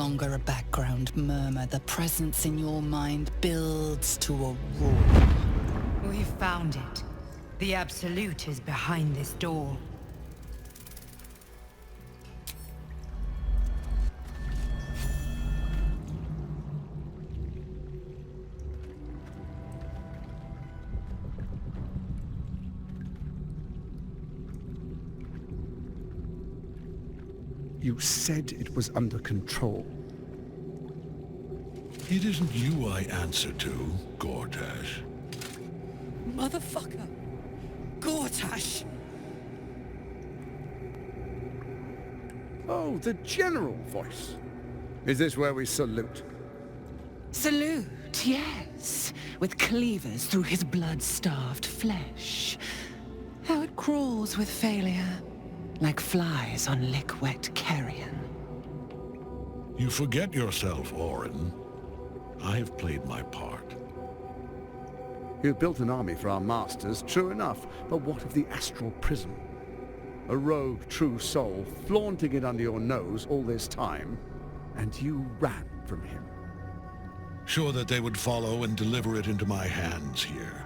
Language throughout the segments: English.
longer a background murmur. The presence in your mind builds to a roar. We've found it. The Absolute is behind this door. You said it was under control. It isn't you I answer to, Gortash. Motherfucker! Gortash! Oh, the general voice. Is this where we salute? Salute, yes. With cleavers through his blood-starved flesh. How it crawls with failure. Like flies on lick-wet carrion. You forget yourself, Orin. I have played my part. You built an army for our masters, true enough, but what of the astral prism? A rogue true soul flaunting it under your nose all this time, and you ran from him. Sure that they would follow and deliver it into my hands here.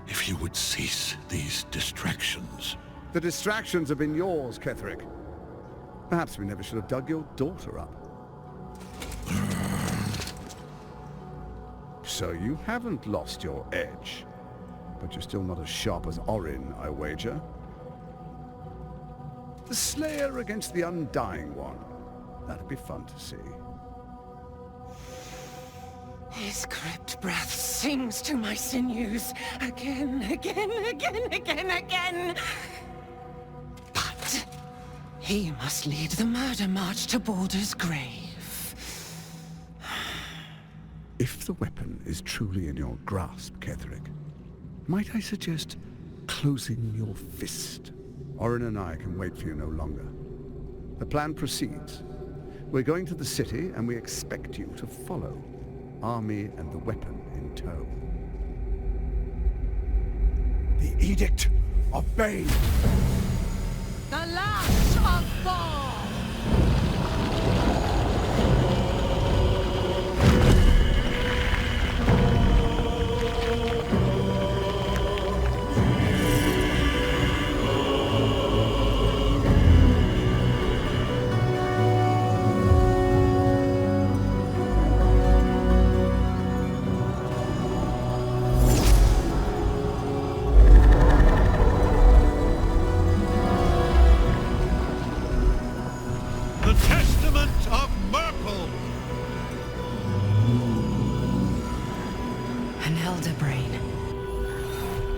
If you would cease these distractions. The distractions have been yours, Ketherick. Perhaps we never should have dug your daughter up. So you haven't lost your edge. But you're still not as sharp as Orin, I wager. The Slayer against the Undying One. That'd be fun to see. His crypt breath sings to my sinews. Again, again, again, again, again. But he must lead the murder march to Baldur's grave. If the weapon is truly in your grasp, Ketherick, might I suggest closing your fist? Orin and I can wait for you no longer. The plan proceeds. We're going to the city, and we expect you to follow. Army and the weapon in tow. The Edict of Bane! The last of Ball!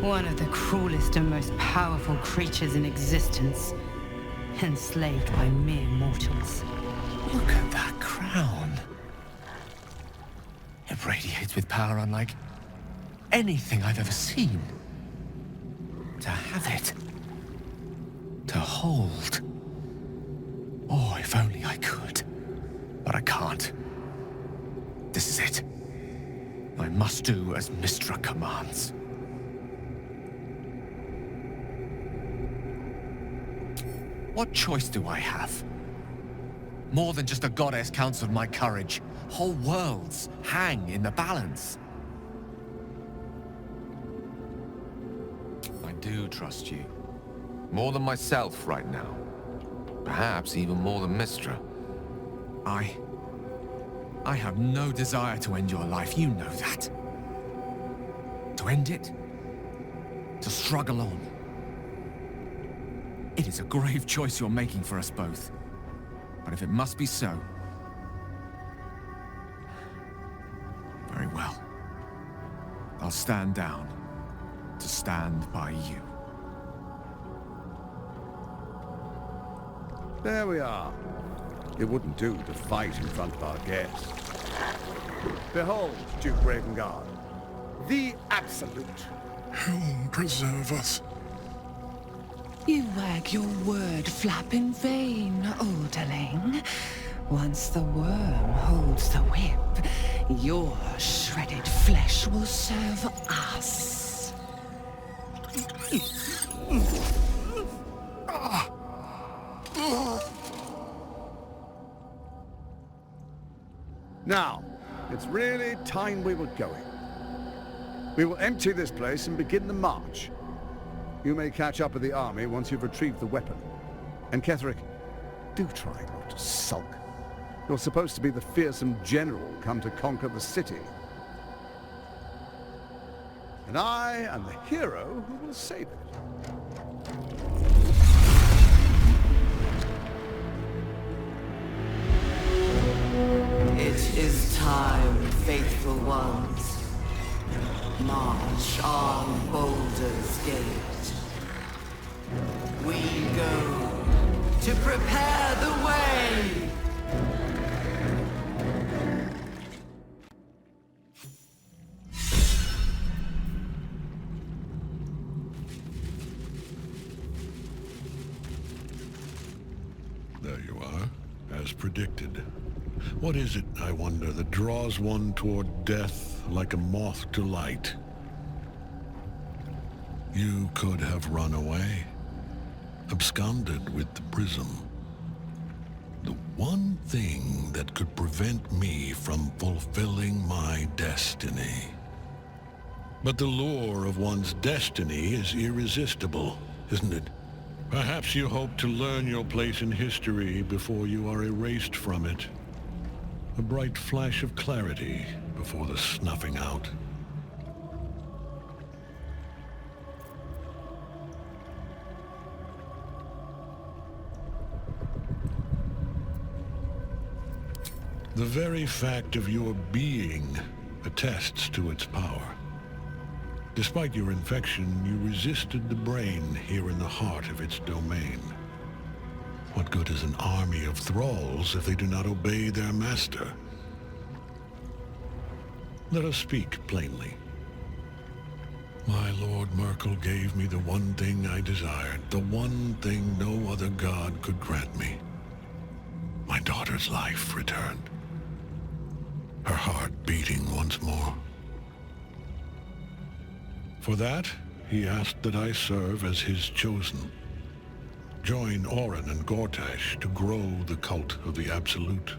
One of the cruelest and most powerful creatures in existence, enslaved by mere mortals. Look at that crown. It radiates with power unlike anything I've ever seen. To have it. To hold. Oh, if only I could. But I can't. This is it. I must do as Mystra commands. What choice do I have? More than just a goddess counts on my courage. Whole worlds hang in the balance. I do trust you. More than myself right now. Perhaps even more than Mystra. I have no desire to end your life, you know that. To end it? To struggle on. It is a grave choice you're making for us both. But if it must be so... very well. I'll stand down to stand by you. There we are. It wouldn't do to fight in front of our guests. Behold, Duke Ravengard, the Absolute. Heaven preserve us. You wag your word flap in vain, Alderling. Once the worm holds the whip, your shredded flesh will serve us. Now, it's really time we were going. We will empty this place and begin the march. You may catch up with the army once you've retrieved the weapon. And Ketheric, do try not to sulk. You're supposed to be the fearsome general come to conquer the city. And I am the hero who will save it. It is time, faithful ones. March on Baldur's Gate. We go to prepare the way! There you are, as predicted. What is it, I wonder, that draws one toward death like a moth to light? You could have run away, absconded with the prism. The one thing that could prevent me from fulfilling my destiny. But the lure of one's destiny is irresistible, isn't it? Perhaps you hope to learn your place in history before you are erased from it. A bright flash of clarity before the snuffing out. The very fact of your being attests to its power. Despite your infection, you resisted the brain here in the heart of its domain. What good is an army of thralls if they do not obey their master? Let us speak plainly. My Lord Merkel gave me the one thing I desired, the one thing no other god could grant me. My daughter's life returned. Her heart beating once more. For that, he asked that I serve as his chosen. Join Orin and Gortash to grow the cult of the Absolute,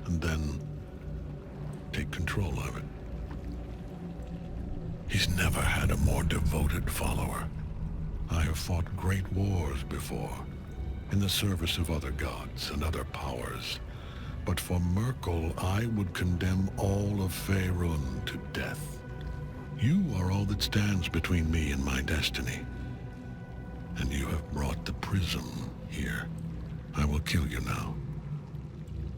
and then take control of it. He's never had a more devoted follower. I have fought great wars before, in the service of other gods and other powers. But for Merkel, I would condemn all of Faerun to death. You are all that stands between me and my destiny. And you have brought the prism here. I will kill you now.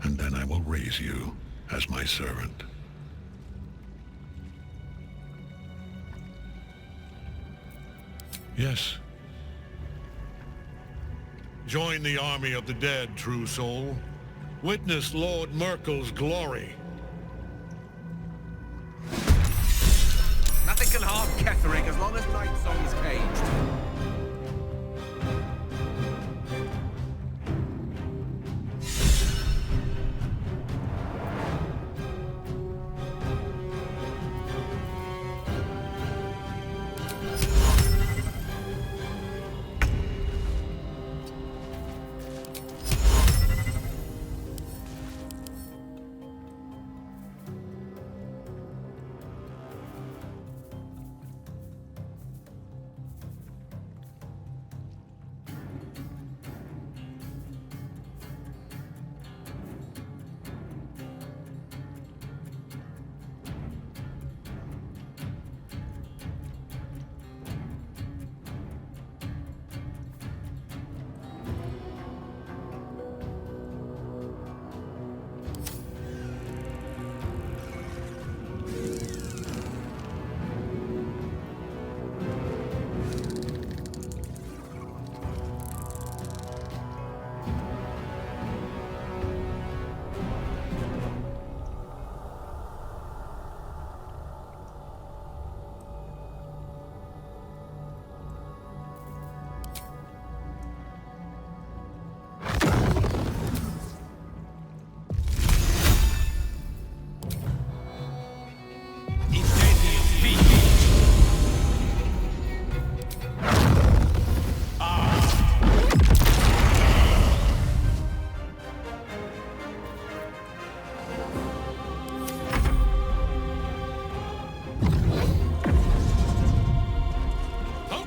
And then I will raise you as my servant. Yes. Join the army of the dead, true soul. Witness Lord Merkel's glory. Nothing can harm Ketheric as long as Nightsong is caged.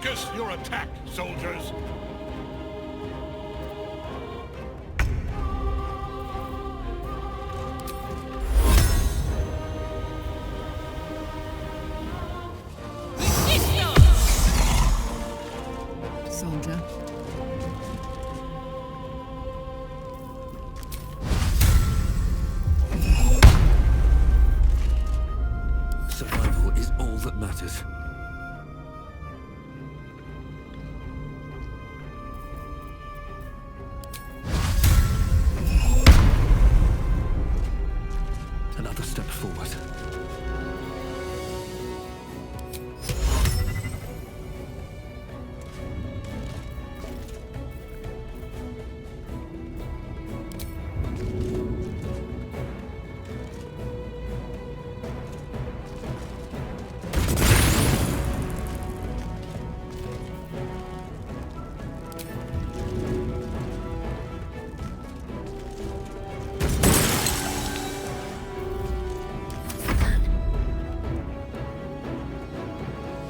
Focus your attack, soldiers! Soldier. Survival is all that matters. Another step forward.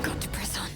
Got to press on.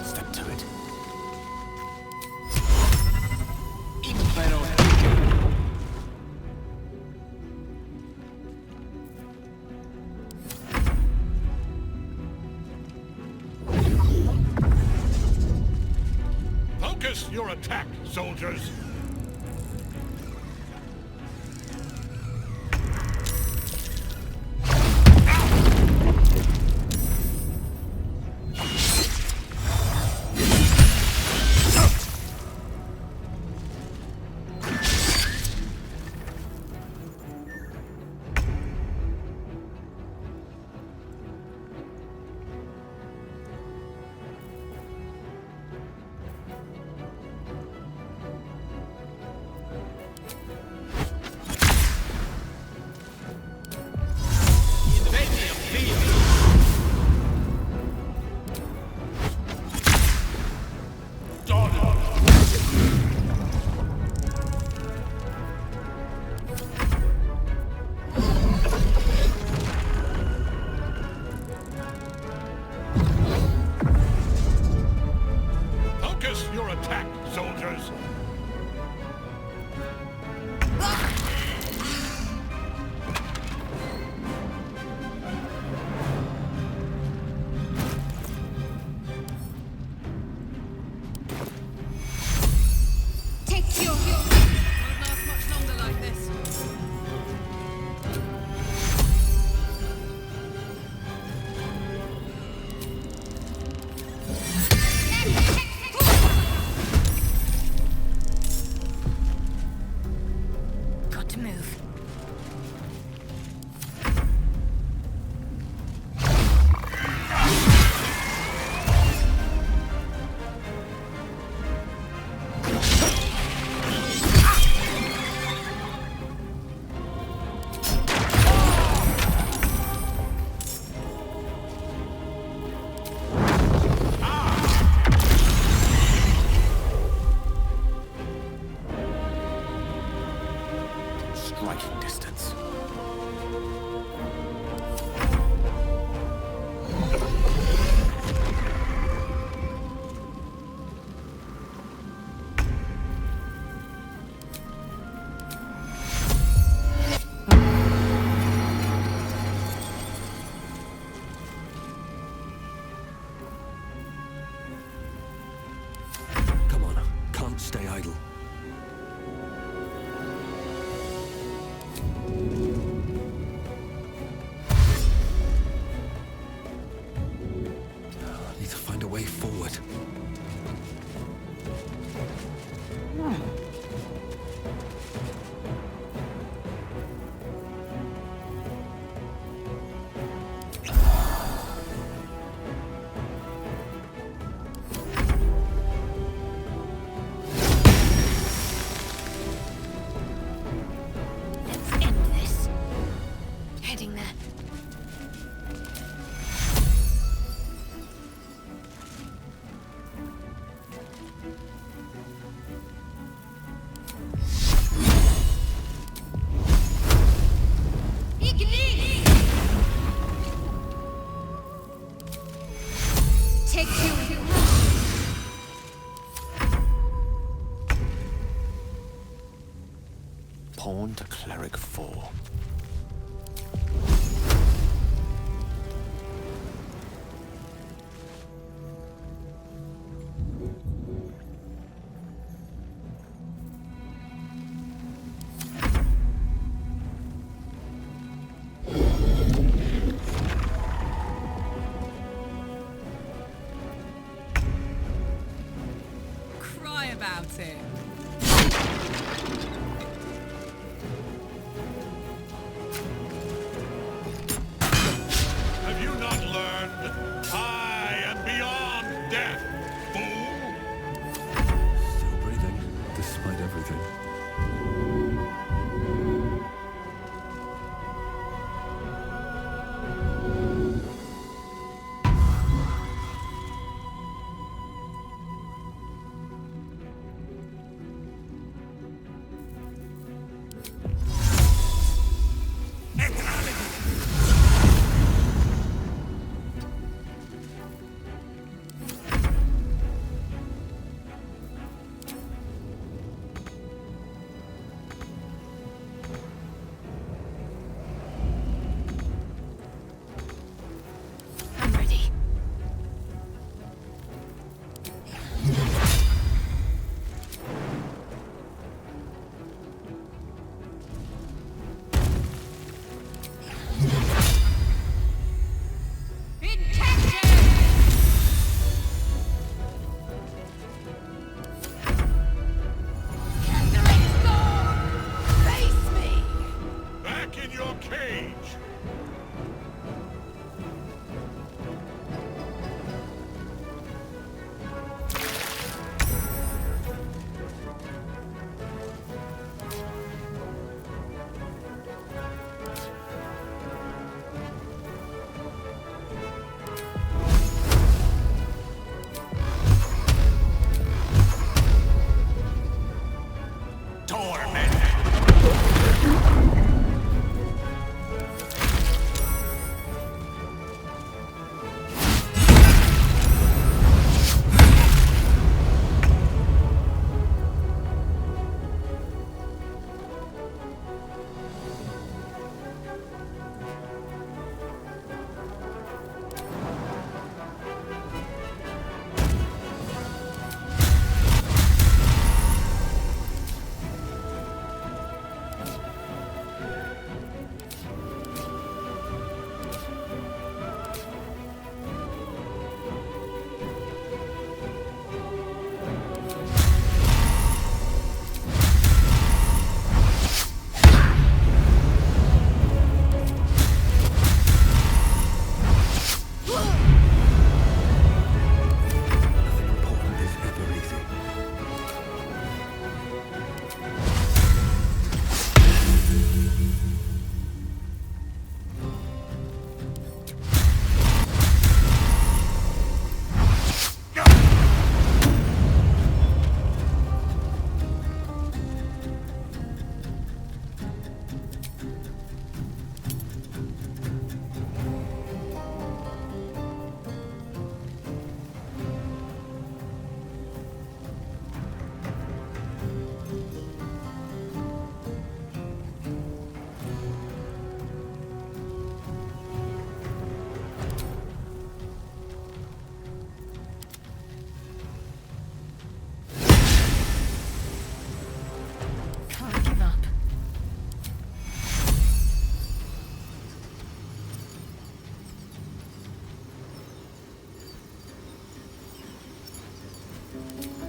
Step to it. Focus your attack, soldiers! Focus your attack, soldiers! Take your... Won't last much longer like this. a way forward. Let's end this. Heading there. Take you. Pawn to Cleric 4. Cry about it. Have you not learned? I am beyond death, fool! Still breathing, despite everything.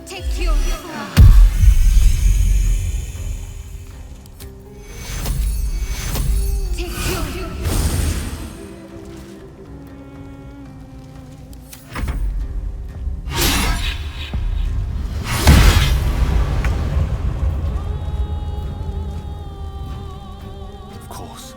Take you. Take you. Of course.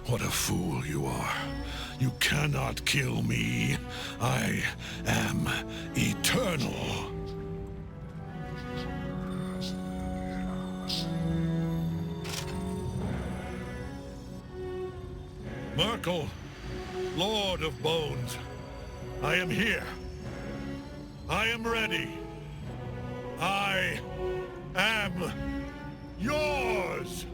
What a fool you are. You cannot kill me. I am eternal. Merkel, Lord of Bones, I am here. I am ready. I am yours.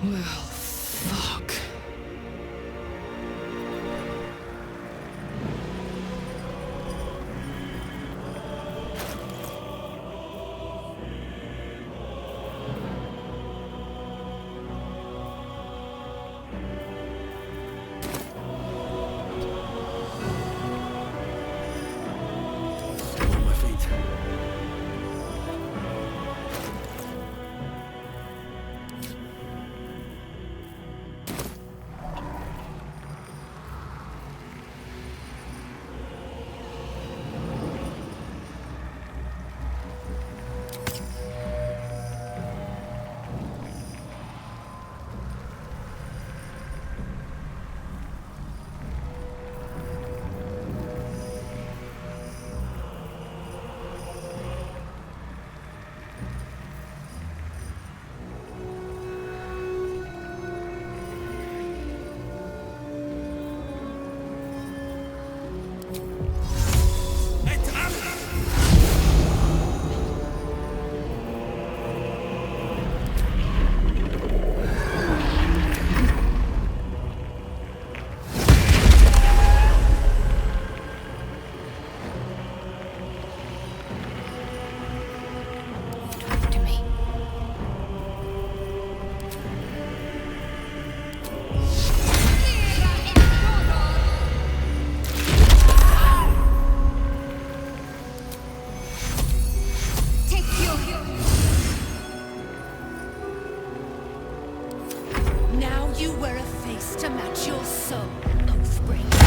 Well, fuck. Still on my feet. To me. Take you. Now you wear a face to match your soul, Oathbringer.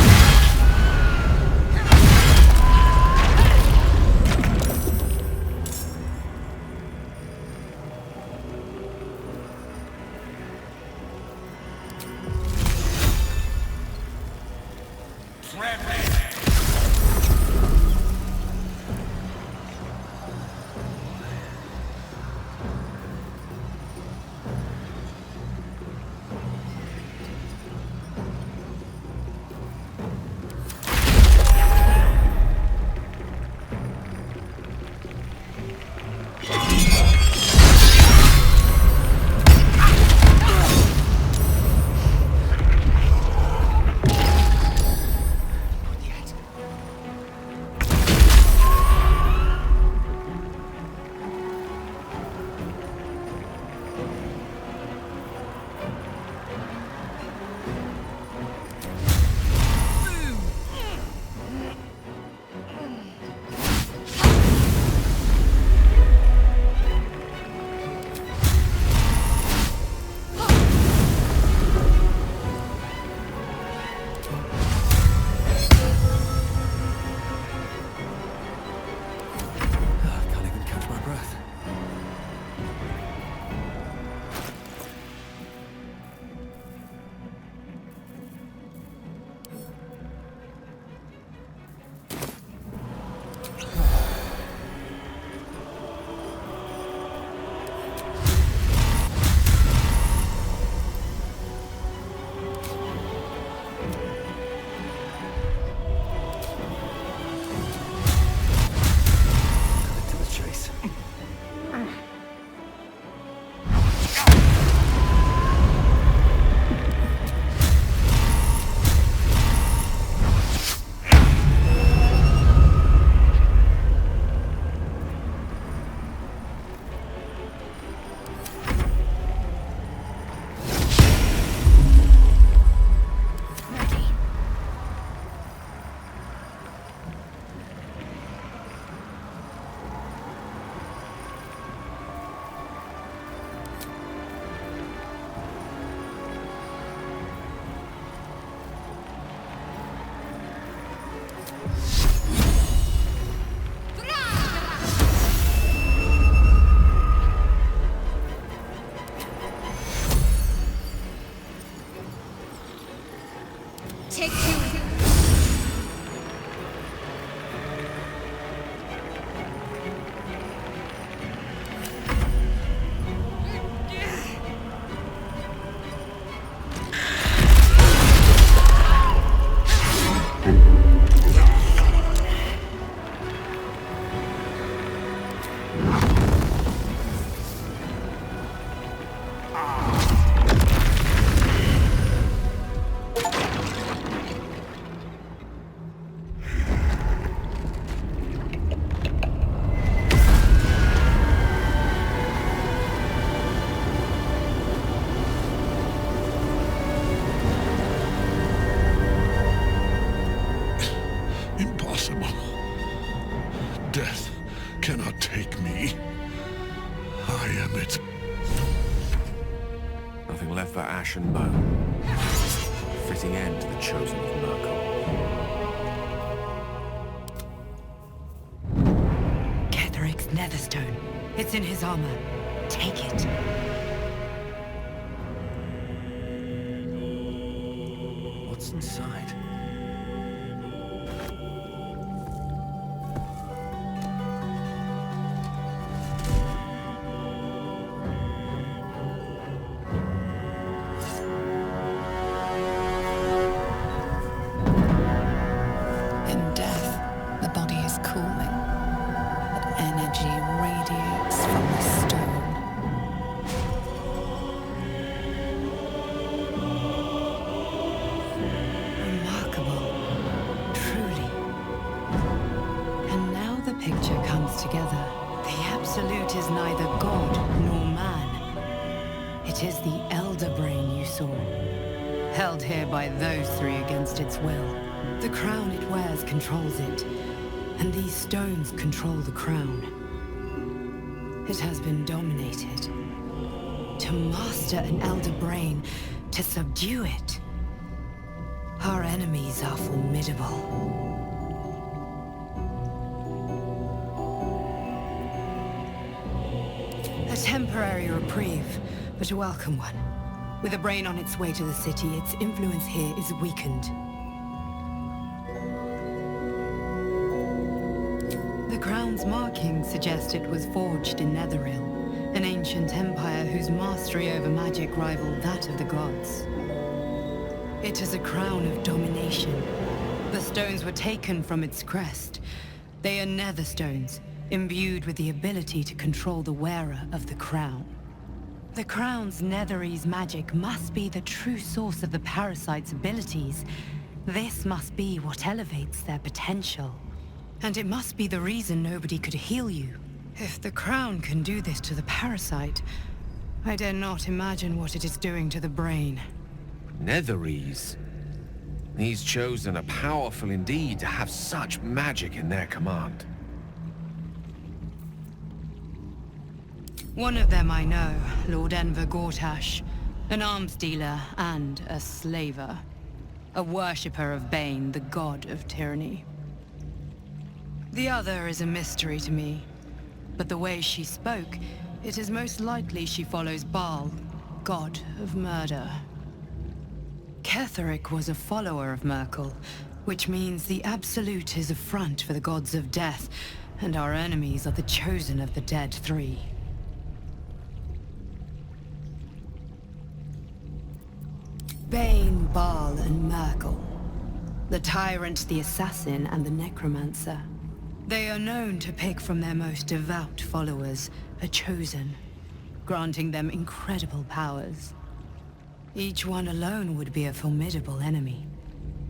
Take you. Death cannot take me. I am it. Nothing left but ash and bone. Fitting end to the chosen of Merkel. Ketheric's netherstone. It's in his armor. Take it. What's inside? In death, the body is cooling, but energy radiates from the stone. Remarkable. Truly. And now the picture comes together. The Absolute is neither god nor man. It is the Elder Brain you saw. Held here by those three against its will. The crown it wears controls it, and these stones control the crown. It has been dominated. To master an Elder Brain, to subdue it. Our enemies are formidable. A temporary reprieve, but a welcome one. With a brain on its way to the city, its influence here is weakened. The crown's markings suggest it was forged in Netheril, an ancient empire whose mastery over magic rivaled that of the gods. It is a crown of domination. The stones were taken from its crest. They are nether stones, imbued with the ability to control the wearer of the crown. The crown's Netherese magic must be the true source of the parasite's abilities. This must be what elevates their potential. And it must be the reason nobody could heal you. If the crown can do this to the parasite, I dare not imagine what it is doing to the brain. Netherese. These chosen are powerful indeed to have such magic in their command. One of them I know, Lord Enver Gortash, an arms dealer and a slaver. A worshipper of Bane, the god of tyranny. The other is a mystery to me, but the way she spoke, It is most likely she follows Baal, god of murder. Ketheric was a follower of Merkel, which means the Absolute is a front for the gods of death, and our enemies are the chosen of the Dead Three. Bane, Baal, and Merkel. The Tyrant, the Assassin, and the Necromancer. They are known to pick from their most devout followers a chosen, granting them incredible powers. Each one alone would be a formidable enemy.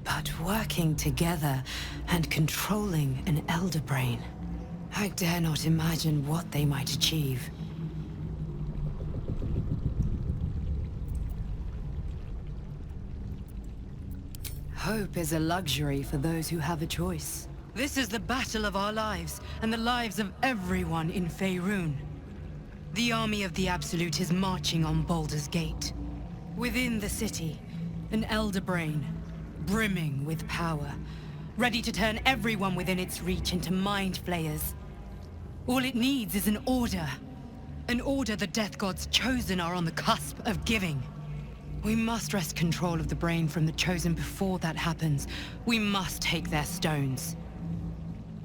But working together and controlling an Elder Brain, I dare not imagine what they might achieve. Hope is a luxury for those who have a choice. This is the battle of our lives, and the lives of everyone in Faerun. The army of the Absolute is marching on Baldur's Gate. Within the city, an Elder Brain, brimming with power, ready to turn everyone within its reach into Mind Flayers. All it needs is an order. An order the Death Gods chosen are on the cusp of giving. We must wrest control of the brain from the chosen before that happens. We must take their stones.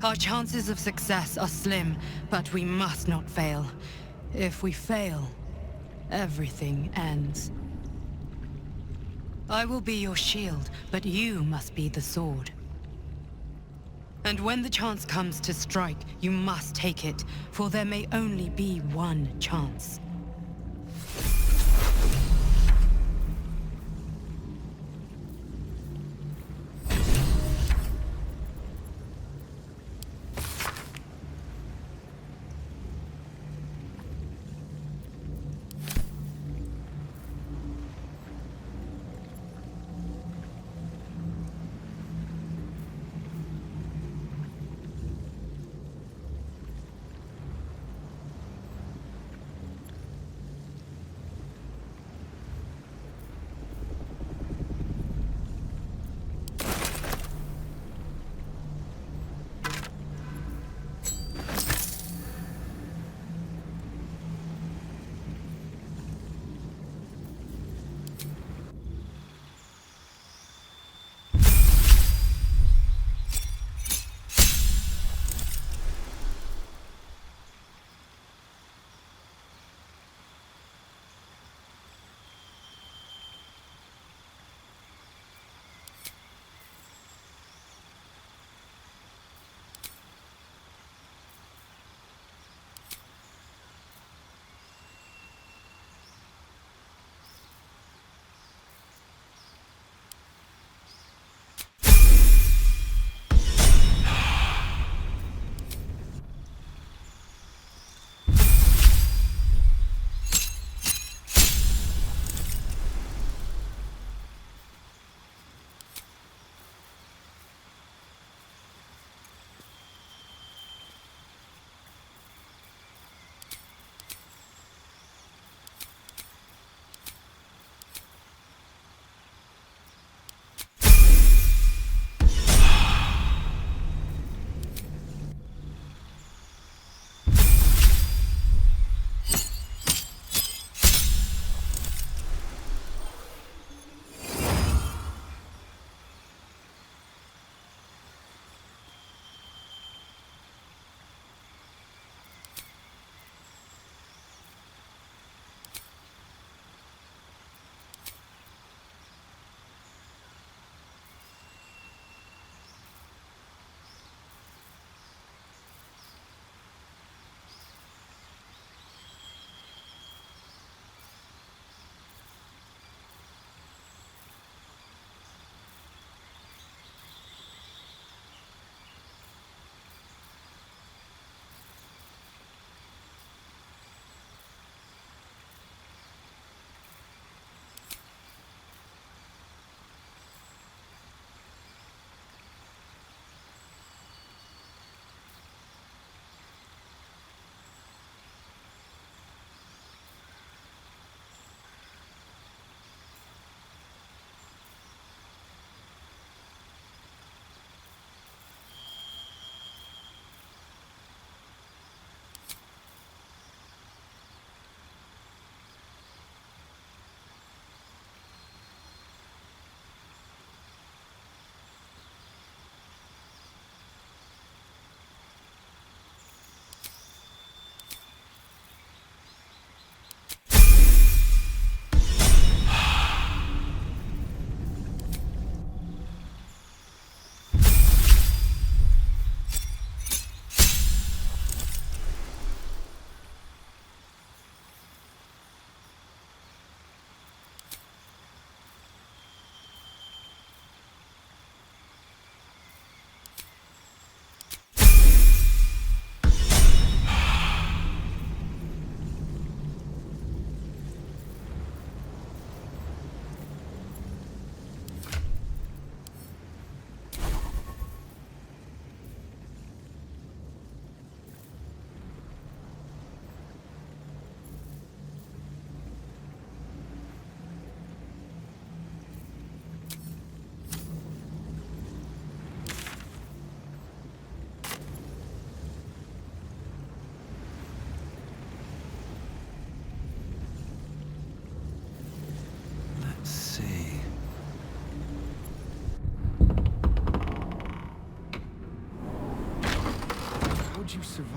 Our chances of success are slim, but we must not fail. If we fail, everything ends. I will be your shield, but you must be the sword. And when the chance comes to strike, you must take it, for there may only be one chance.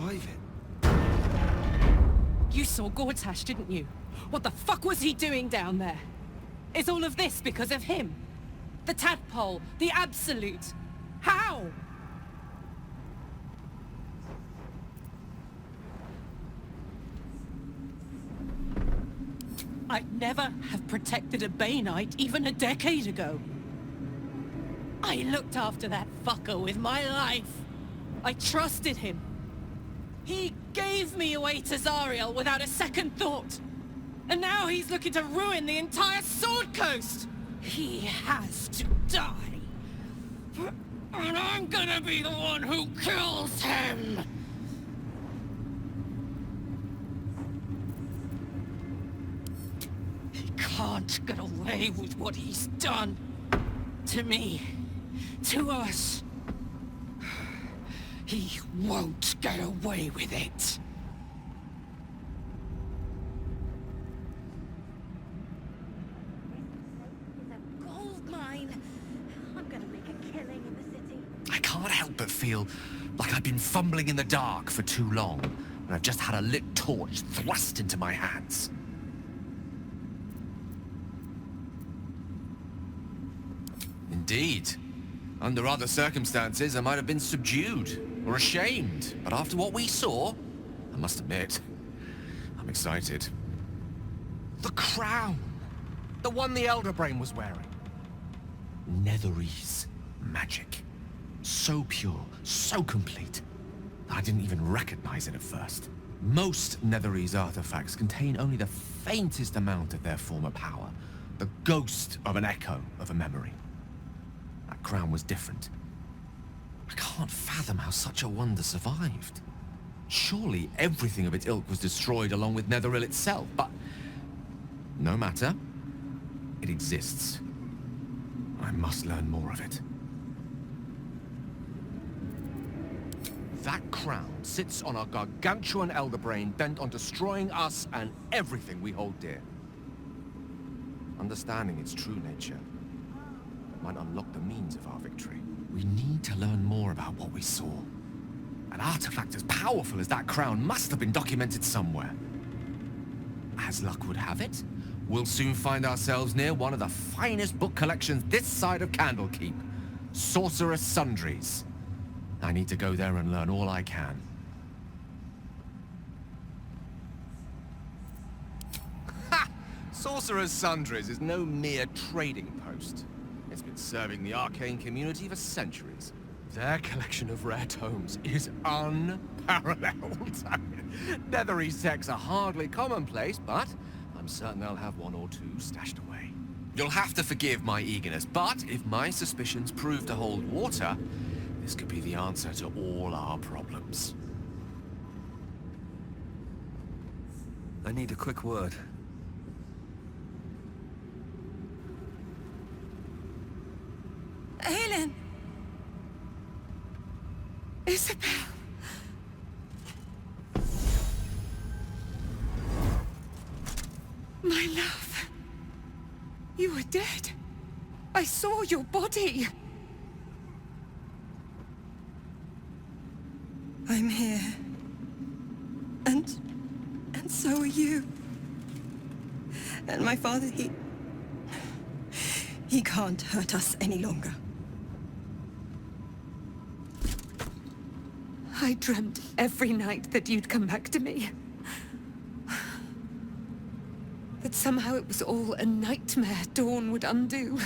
survive it. You saw Gortash, didn't you? What the fuck was he doing down there? Is all of this because of him? The tadpole, the absolute. How? I'd never have protected a Bainite even a decade ago. I looked after that fucker with my life. I trusted him. He gave me away to Zariel without a second thought. And now he's looking to ruin the entire Sword Coast. He has to die. And I'm gonna be the one who kills him. He can't get away with what he's done. To me. To us. He won't get away with it. I can't help but feel like I've been fumbling in the dark for too long, and I've just had a lit torch thrust into my hands. Indeed. Under other circumstances, I might have been subdued or ashamed, but after what we saw, I must admit, I'm excited. The crown! The one the Elder Brain was wearing. Netherese magic. So pure, so complete, that I didn't even recognize it at first. Most Netherese artifacts contain only the faintest amount of their former power, the ghost of an echo of a memory. That crown was different. I can't fathom how such a wonder survived. Surely everything of its ilk was destroyed along with Netheril itself, but no matter. It exists. I must learn more of it. That crown sits on a gargantuan elder brain bent on destroying us and everything we hold dear. Understanding its true nature might unlock the means of our victory. We need to learn more about what we saw. An artifact as powerful as that crown must have been documented somewhere. As luck would have it, we'll soon find ourselves near one of the finest book collections this side of Candlekeep. Sorcerer's Sundries. I need to go there and learn all I can. Ha! Sorcerer's Sundries is no mere trading post. It's been serving the arcane community for centuries. Their collection of rare tomes is unparalleled. Netherese texts are hardly commonplace, but I'm certain they'll have one or two stashed away. You'll have to forgive my eagerness, but if my suspicions prove to hold water, this could be the answer to all our problems. I need a quick word. Helen! Isabel! My love! You were dead. I saw your body. I'm here. And so are you. And my father, he can't hurt us any longer. I dreamt every night that you'd come back to me. That somehow it was all a nightmare Dawn would undo.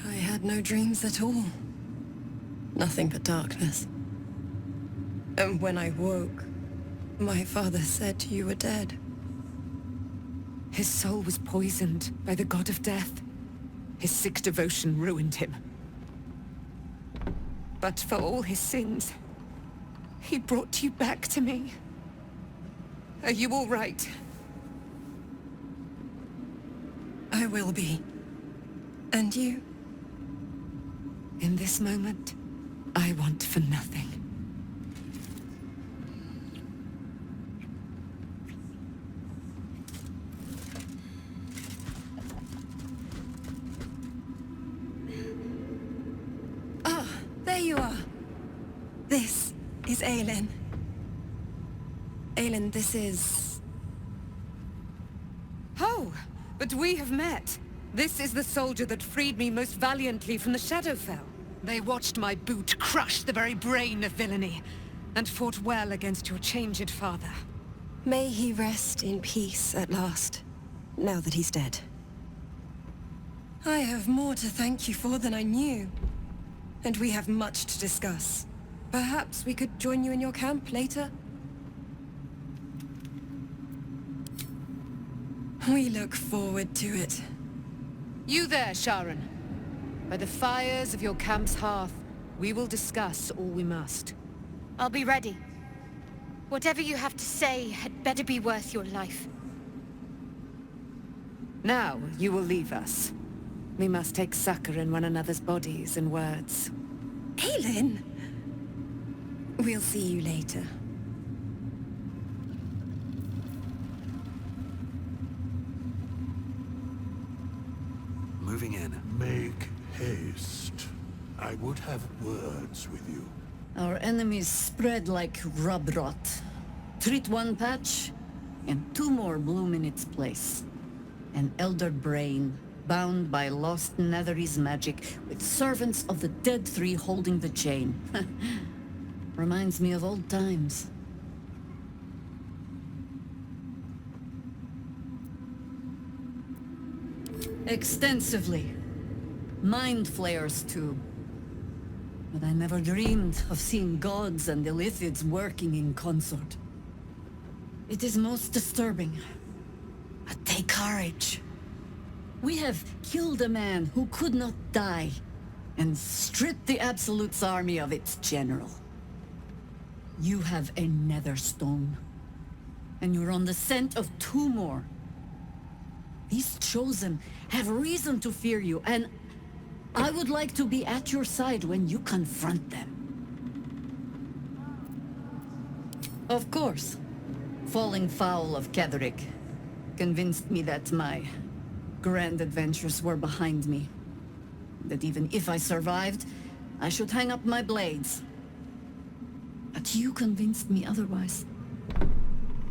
I had no dreams at all. Nothing but darkness. And when I woke, my father said you were dead. His soul was poisoned by the god of death. His sick devotion ruined him. But for all his sins, he brought you back to me. Are you all right? I will be. And you? In this moment, I want for nothing. Ah, there you are. This is Aelin. Aelin, this is... Oh, but we have met. This is the soldier that freed me most valiantly from the Shadowfell. They watched my boot crush the very brain of villainy, and fought well against your changed father. May he rest in peace at last, now that he's dead. I have more to thank you for than I knew. And we have much to discuss. Perhaps we could join you in your camp later? We look forward to it. You there, Sharon. By the fires of your camp's hearth, we will discuss all we must. I'll be ready. Whatever you have to say had better be worth your life. Now, you will leave us. We must take succor in one another's bodies and words. Aelin! We'll see you later. Moving in. Make haste. I would have words with you. Our enemies spread like rub rot. Treat one patch, and two more bloom in its place. An elder brain, bound by lost Netherese magic, with servants of the dead three holding the chain. Reminds me of old times. Extensively. Mind Flayers too. But I never dreamed of seeing gods and Illithids working in consort. It is most disturbing. But take courage. We have killed a man who could not die, and stripped the Absolute's army of its general. You have a nether stone, and you're on the scent of two more. These Chosen have reason to fear you, and I would like to be at your side when you confront them. Of course, falling foul of Ketheric convinced me that my grand adventures were behind me. That even if I survived, I should hang up my blades. But you convinced me otherwise.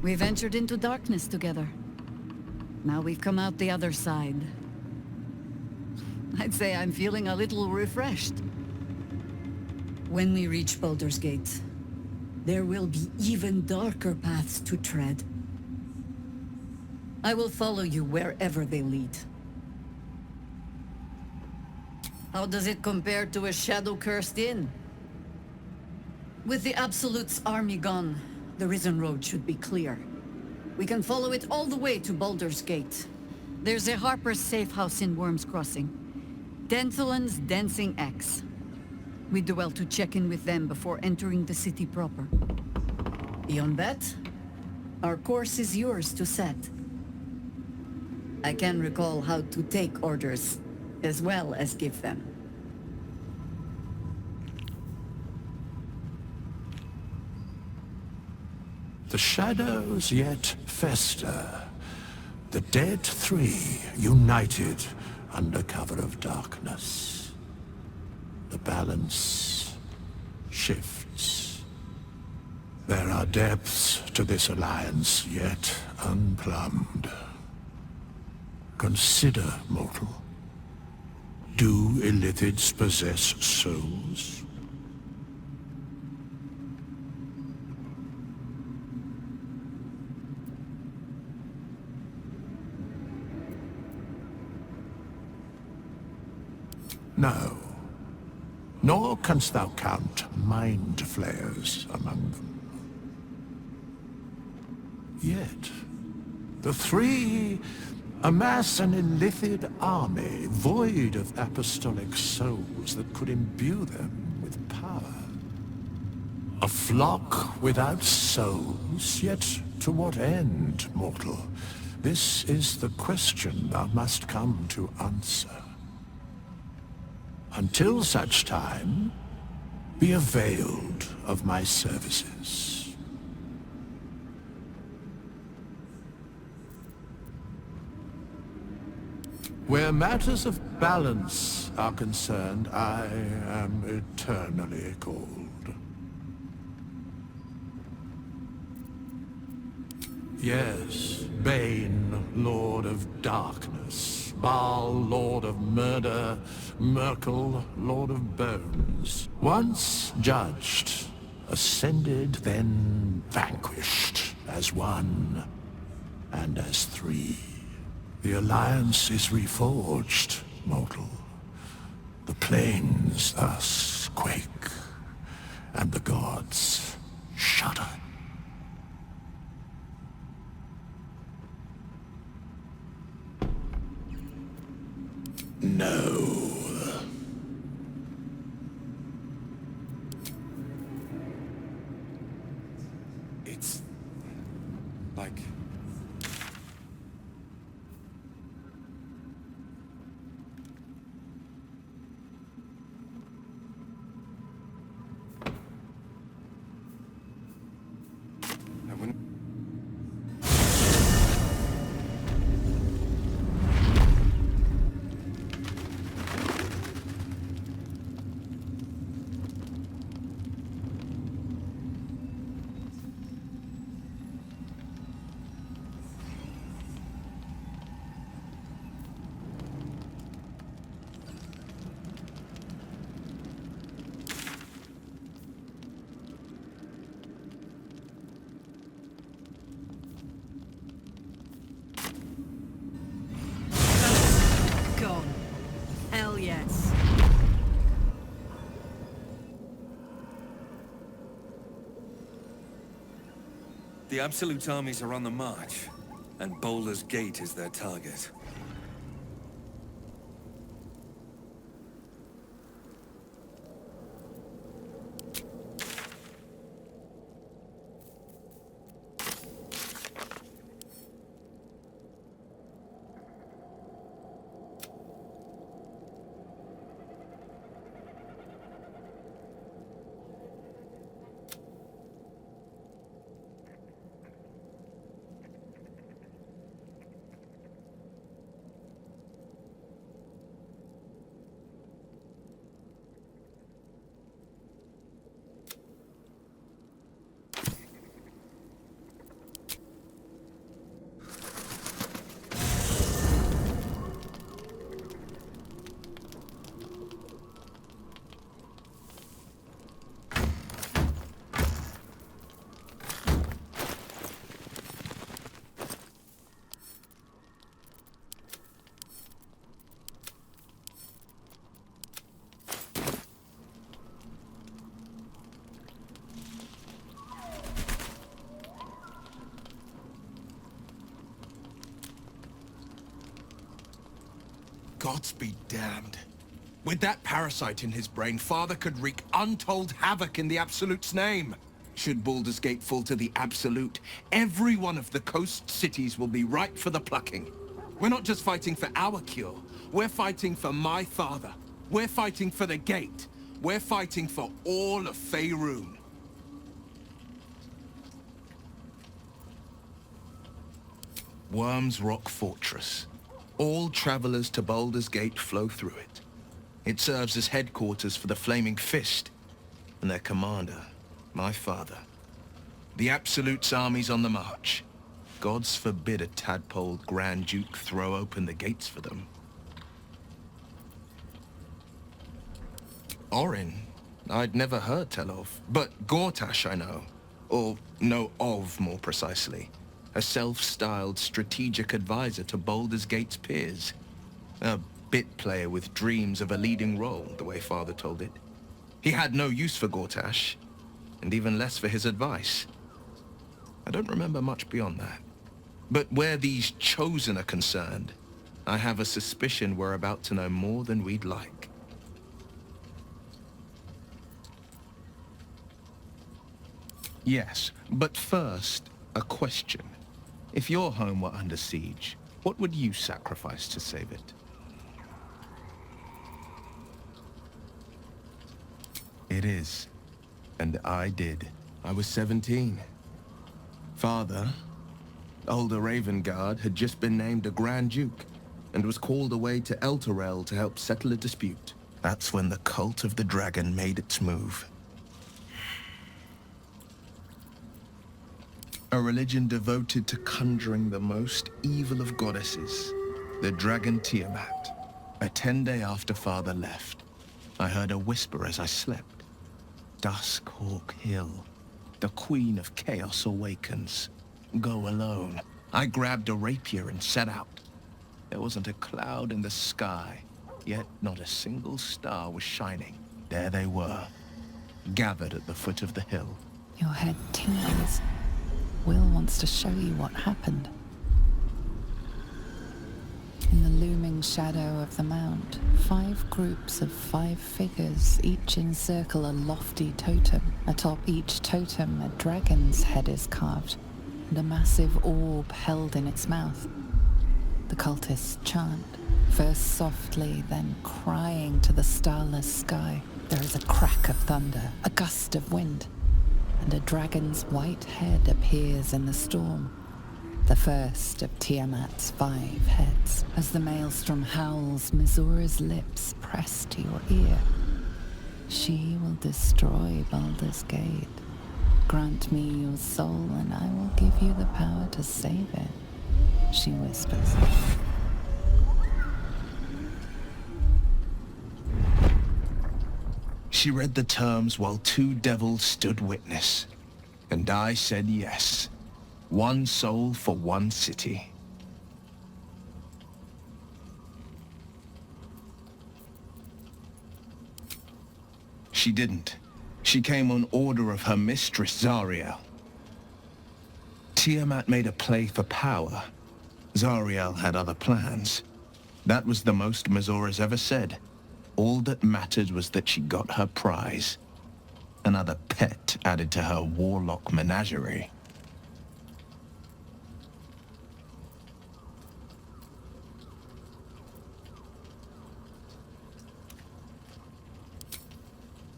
We ventured into darkness together. Now we've come out the other side. I'd say I'm feeling a little refreshed. When we reach Baldur's Gate, there will be even darker paths to tread. I will follow you wherever they lead. How does it compare to a shadow-cursed inn? With the Absolute's army gone, the Risen Road should be clear. We can follow it all the way to Baldur's Gate. There's a Harper's safe house in Worm's Crossing. Denthalen's Dancing Axe. We do well to check in with them before entering the city proper. Beyond that, our course is yours to set. I can recall how to take orders, as well as give them. The shadows yet fester. The dead three united under cover of darkness. The balance shifts. There are depths to this alliance yet unplumbed. Consider, mortal. Do Illithids possess souls? No. Nor canst thou count Mind Flayers among them. Yet, the three amass an Illithid army void of apostolic souls that could imbue them with power. A flock without souls, yet to what end, mortal? This is the question thou must come to answer. Until such time, be availed of my services. Where matters of balance are concerned, I am eternally cold. Yes, Bane, Lord of Darkness. Baal, Lord of Murder. Merkel, Lord of Bones. Once judged, ascended, then vanquished, as one, and as three. The Alliance is reforged, mortal. The plains thus quake, and the gods shudder. No. It's... like... I wouldn't... Gone. Hell yes. The Absolute armies are on the march, and Baldur's Gate is their target. Gods be damned. With that parasite in his brain, Father could wreak untold havoc in the Absolute's name. Should Baldur's Gate fall to the Absolute, every one of the coast cities will be ripe for the plucking. We're not just fighting for our cure. We're fighting for my father. We're fighting for the Gate. We're fighting for all of Faerun. Worm's Rock Fortress. All travelers to Baldur's Gate flow through it. It serves as headquarters for the Flaming Fist, and their commander, my father. The Absolute's army's on the march. Gods forbid a tadpoled Grand Duke throw open the gates for them. Orin, I'd never heard tell of, but Gortash I know. Or know of, more precisely. A self-styled strategic advisor to Baldur's Gate's peers. A bit player with dreams of a leading role, the way Father told it. He had no use for Gortash, and even less for his advice. I don't remember much beyond that. But where these Chosen are concerned, I have a suspicion we're about to know more than we'd like. Yes, but first, a question. If your home were under siege, what would you sacrifice to save it? It is. And I did. I was 17. Father, older Ravengard, had just been named a Grand Duke and was called away to Elturel to help settle a dispute. That's when the cult of the dragon made its move. A religion devoted to conjuring the most evil of goddesses, the dragon Tiamat. A 10-day after Father left, I heard a whisper as I slept. Duskhawk Hill. The Queen of Chaos awakens. Go alone. I grabbed a rapier and set out. There wasn't a cloud in the sky, yet not a single star was shining. There they were, gathered at the foot of the hill. Your head tingles. Will wants to show you what happened. In the looming shadow of the mount, 5 groups of 5 figures each encircle a lofty totem. Atop each totem, a dragon's head is carved, and a massive orb held in its mouth. The cultists chant, first softly, then crying to the starless sky. There is a crack of thunder, a gust of wind, and a dragon's white head appears in the storm. The first of Tiamat's 5 heads. As the maelstrom howls, Mizora's lips press to your ear. She will destroy Baldur's Gate. Grant me your soul and I will give you the power to save it, she whispers. She read the terms while 2 devils stood witness, and I said yes. 1 soul for 1 city. She didn't. She came on order of her mistress, Zariel. Tiamat made a play for power. Zariel had other plans. That was the most Mizora's ever said. All that mattered was that she got her prize. Another pet added to her warlock menagerie.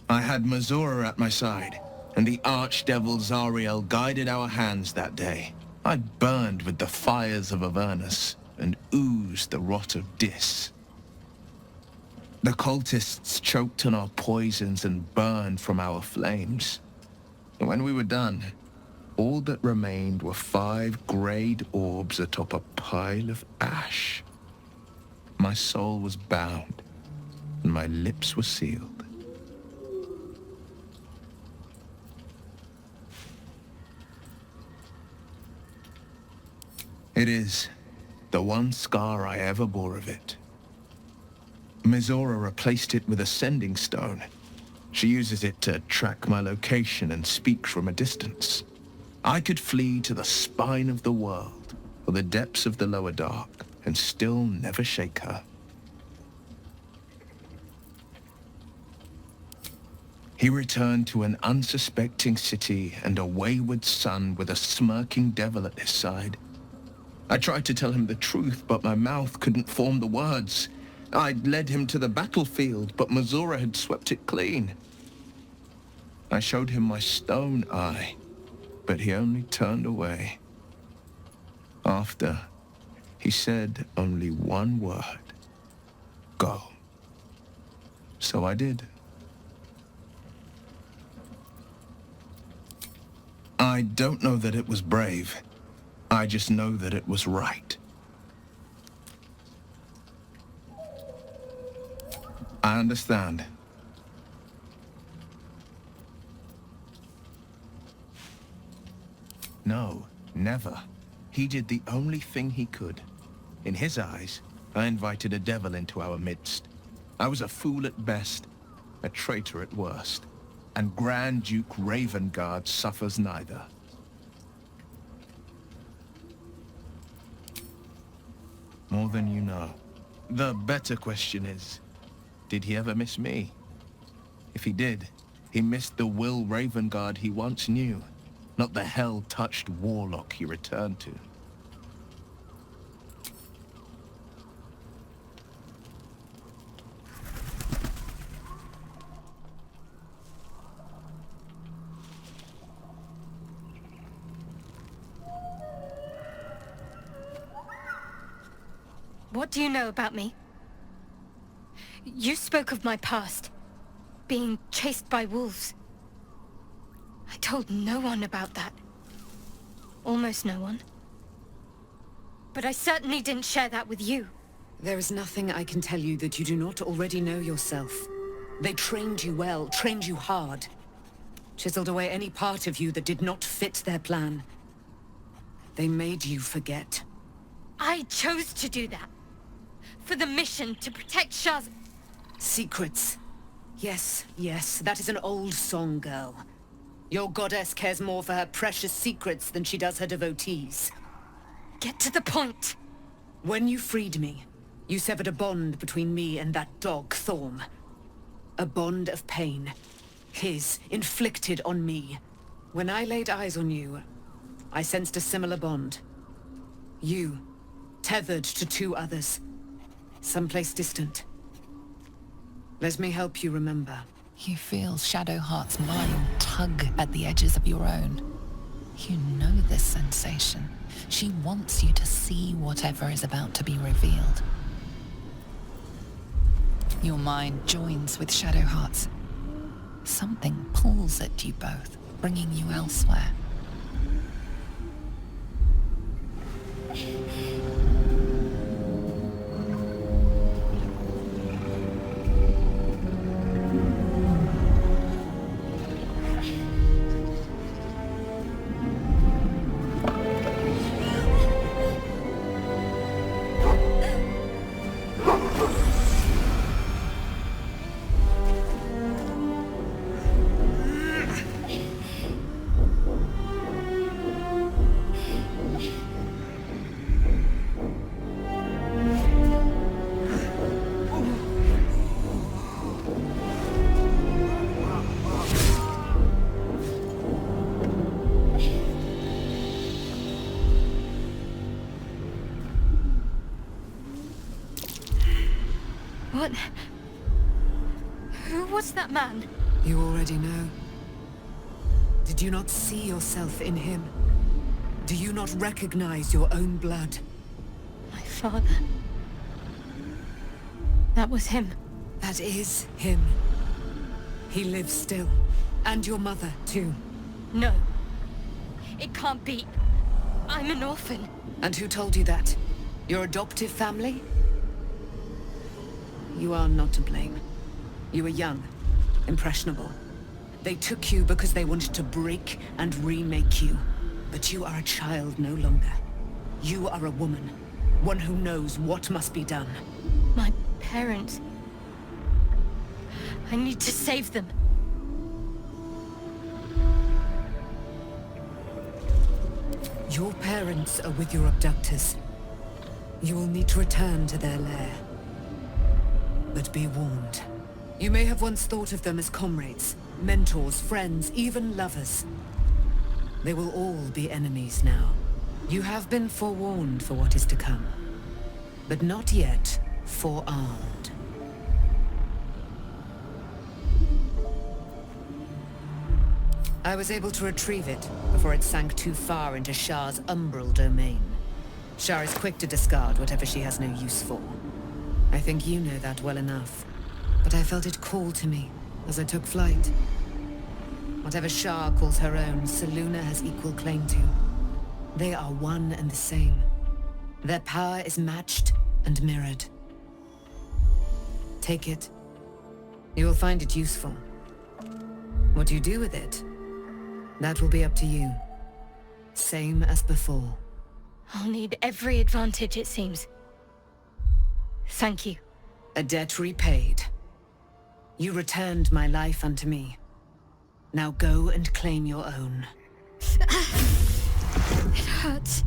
I had Mizora at my side, and the archdevil Zariel guided our hands that day. I burned with the fires of Avernus, and oozed the rot of Dis. The cultists choked on our poisons and burned from our flames. And when we were done, all that remained were 5 grayed orbs atop a pile of ash. My soul was bound, and my lips were sealed. It is the one scar I ever bore of it. Mizora replaced it with a sending stone. She uses it to track my location and speak from a distance. I could flee to the spine of the world, or the depths of the lower dark, and still never shake her. He returned to an unsuspecting city and a wayward son with a smirking devil at his side. I tried to tell him the truth, but my mouth couldn't form the words. I'd led him to the battlefield, but Mizora had swept it clean. I showed him my stone eye, but he only turned away. After, he said only one word. Go. So I did. I don't know that it was brave. I just know that it was right. I understand. No, never. He did the only thing he could. In his eyes, I invited a devil into our midst. I was a fool at best, a traitor at worst, and Grand Duke Ravengard suffers neither. More than you know. The better question is, did he ever miss me? If he did, he missed the Will Ravengard he once knew, not the hell-touched warlock he returned to. What do you know about me? You spoke of my past, being chased by wolves. I told no one about that. Almost no one. But I certainly didn't share that with you. There is nothing I can tell you that you do not already know yourself. They trained you well, trained you hard. Chiseled away any part of you that did not fit their plan. They made you forget. I chose to do that. For the mission to protect Shah's... Secrets. Yes, yes, that is an old song, girl. Your goddess cares more for her precious secrets than she does her devotees. Get to the point. When you freed me, you severed a bond between me and that dog, Thorm. A bond of pain. His, inflicted on me. When I laid eyes on you, I sensed a similar bond. You, tethered to two others. Someplace distant. Let me help you remember. You feel Shadowheart's mind tug at the edges of your own. You know this sensation. She wants you to see whatever is about to be revealed. Your mind joins with Shadowheart's. Something pulls at you both, bringing you elsewhere. What? Who was that man? You already know. Did you not see yourself in him? Do you not recognize your own blood? My father. That was him. That is him. He lives still. And your mother, too. No. It can't be. I'm an orphan. And who told you that? Your adoptive family? You are not to blame. You were young, impressionable. They took you because they wanted to break and remake you. But you are a child no longer. You are a woman. One who knows what must be done. My parents... I need to save them. Your parents are with your abductors. You will need to return to their lair. But be warned. You may have once thought of them as comrades, mentors, friends, even lovers. They will all be enemies now. You have been forewarned for what is to come, but not yet forearmed. I was able to retrieve it before it sank too far into Shah's umbral domain. Shah is quick to discard whatever she has no use for. I think you know that well enough. But I felt it call to me as I took flight. Whatever Shah calls her own, Selûne has equal claim to. They are one and the same. Their power is matched and mirrored. Take it. You will find it useful. What you do with it, that will be up to you. Same as before. I'll need every advantage, it seems. Thank you. A debt repaid. You returned my life unto me. Now go and claim your own. It hurts.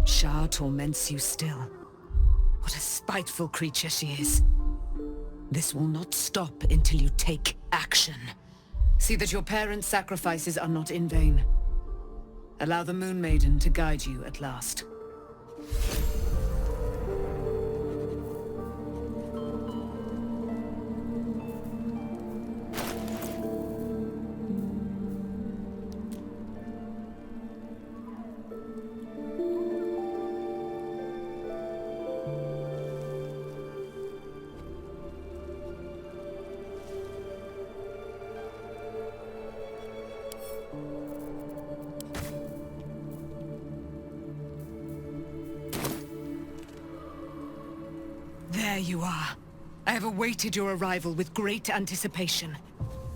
Shah torments you still. What a spiteful creature she is. This will not stop until you take action. See that your parents' sacrifices are not in vain. Allow the Moon Maiden to guide you at last. you are. I have awaited your arrival with great anticipation.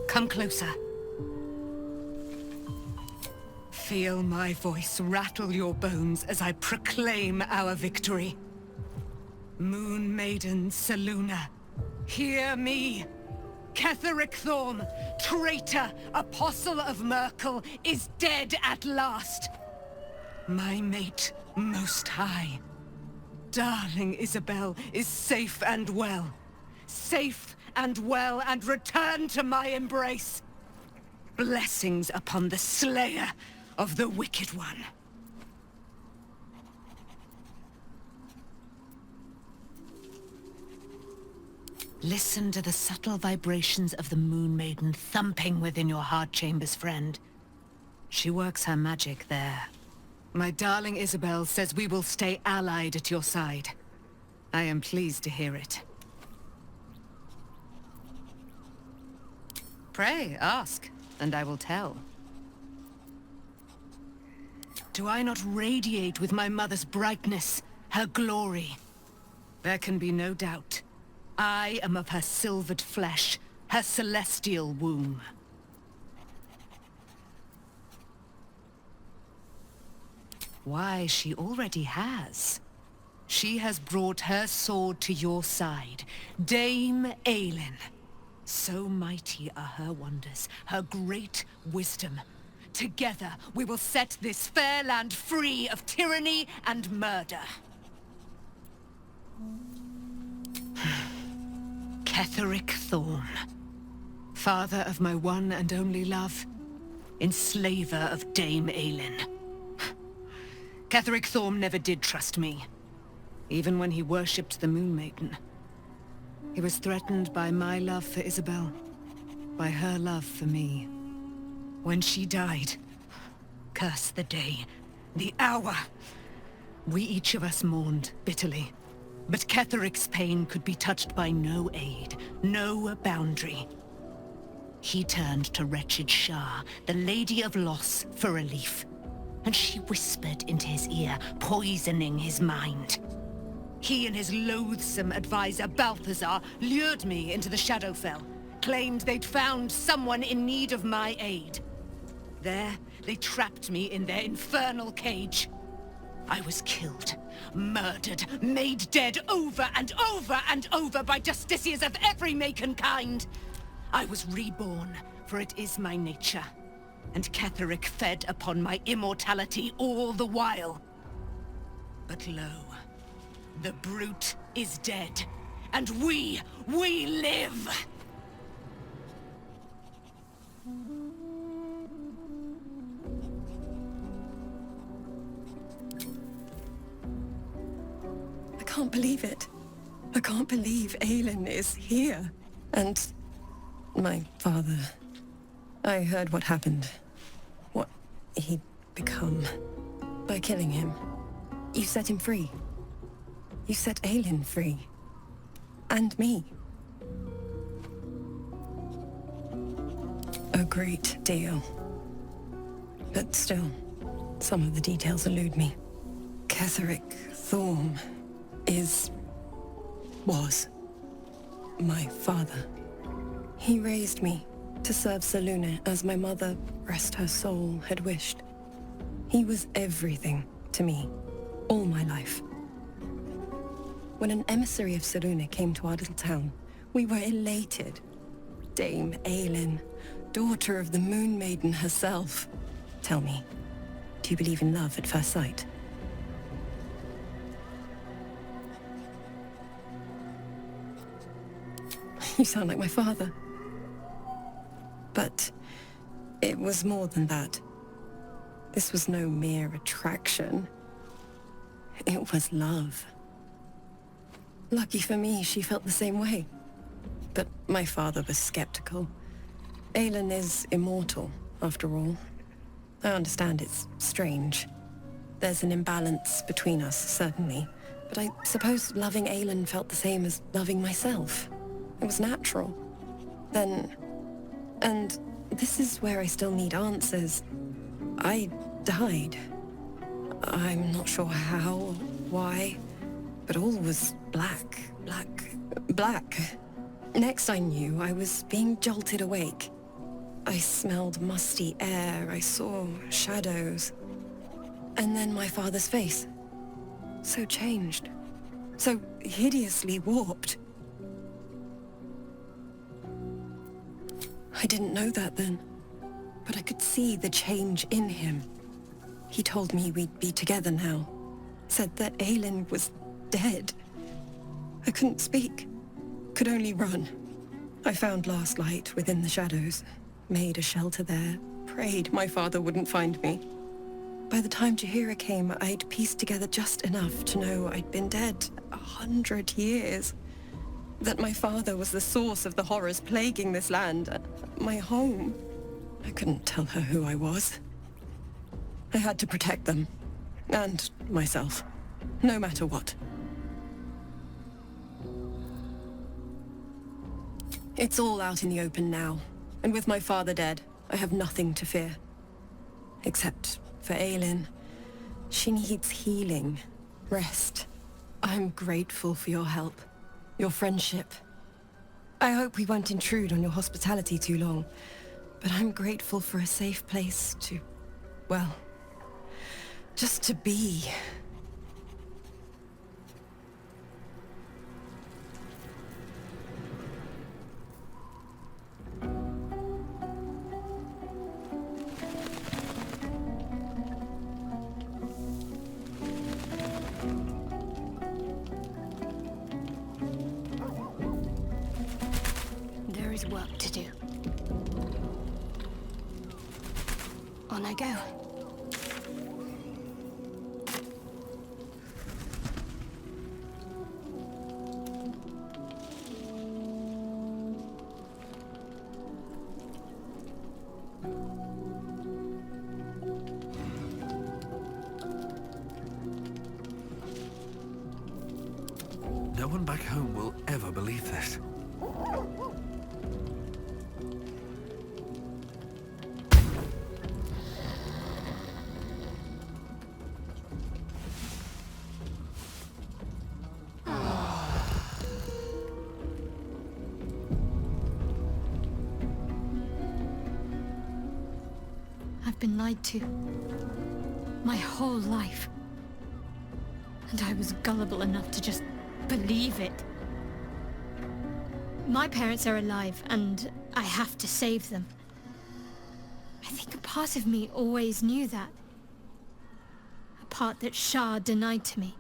Come closer. Feel my voice rattle your bones as I proclaim our victory. Moon Maiden Selûne, hear me! Ketheric Thorm, traitor, apostle of Myrkul, is dead at last. My mate, Most High, darling Isabel, is safe and well. Safe and well, and returned to my embrace. Blessings upon the slayer of the Wicked One. Listen to the subtle vibrations of the Moon Maiden thumping within your heart chambers, friend. She works her magic there. My darling Isabel says we will stay allied at your side. I am pleased to hear it. Pray, ask, and I will tell. Do I not radiate with my mother's brightness, her glory? There can be no doubt. I am of her silvered flesh, her celestial womb. Why, she already has. She has brought her sword to your side, Dame Aylin. So mighty are her wonders, her great wisdom. Together, we will set this fair land free of tyranny and murder. Ketheric Thorm, father of my one and only love, enslaver of Dame Aylin. Ketheric Thorm never did trust me, even when he worshipped the Moon Maiden. He was threatened by my love for Isabel, by her love for me. When she died, curse the day, the hour, we each of us mourned bitterly. But Ketheric's pain could be touched by no aid, no boundary. He turned to wretched Shah, the Lady of Loss, for relief. And she whispered into his ear, poisoning his mind. He and his loathsome advisor, Balthazar, lured me into the Shadowfell, claimed they'd found someone in need of my aid. There, they trapped me in their infernal cage. I was killed, murdered, made dead over and over and over by justiciars of every make and kind. I was reborn, for it is my nature. And Ketheric fed upon my immortality all the while. But lo, the brute is dead, and we live! I can't believe it. I can't believe Aylin is here. And my father. I heard what happened. What he'd become. By killing him. You set him free. You set Aylin free. And me. A great deal. But still, some of the details elude me. Ketheric Thorm was my father. He raised me to serve Selûne as my mother, rest her soul, had wished. He was everything to me, all my life. When an emissary of Selûne came to our little town, we were elated. Dame Aylin, daughter of the Moon Maiden herself. Tell me, do you believe in love at first sight? You sound like my father. But it was more than that. This was no mere attraction. It was love. Lucky for me, she felt the same way. But my father was skeptical. Aylin is immortal, after all. I understand it's strange. There's an imbalance between us, certainly. But I suppose loving Aylin felt the same as loving myself. It was natural. Then... And this is where I still need answers. I died. I'm not sure how, why. but all was black, black, black. Next I knew, I was being jolted awake. I smelled musty air, I saw shadows. And then my father's face. So changed. So hideously warped. I didn't know that then, but I could see the change in him. He told me we'd be together now. Said that Aelin was dead. I couldn't speak. Could only run. I found last light within the shadows. Made a shelter there. Prayed my father wouldn't find me. By the time Jaheira came, I'd pieced together just enough to know I'd been dead 100 years. That my father was the source of the horrors plaguing this land. My home. I couldn't tell her who I was. I had to protect them. And myself. No matter what. It's all out in the open now. And with my father dead, I have nothing to fear. Except for Aelin. She needs healing. Rest. I'm grateful for your help. Your friendship. I hope we won't intrude on your hospitality too long. But I'm grateful for a safe place to... well... just to be. There is work to do. On I go. No one back home will ever believe this. I've been lied to. My whole life. And I was gullible enough to just believe it. My parents are alive, and I have to save them. I think a part of me always knew that. A part that Shah denied to me.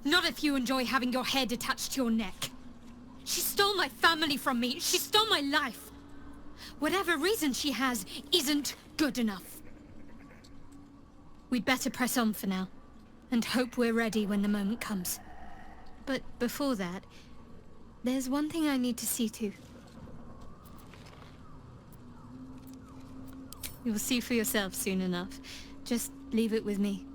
Not if you enjoy having your head attached to your neck. She stole my family from me. She stole my life. Whatever reason she has isn't good enough. We'd better press on for now, and hope we're ready when the moment comes. But before that, there's one thing I need to see to. You'll see for yourself soon enough. Just leave it with me.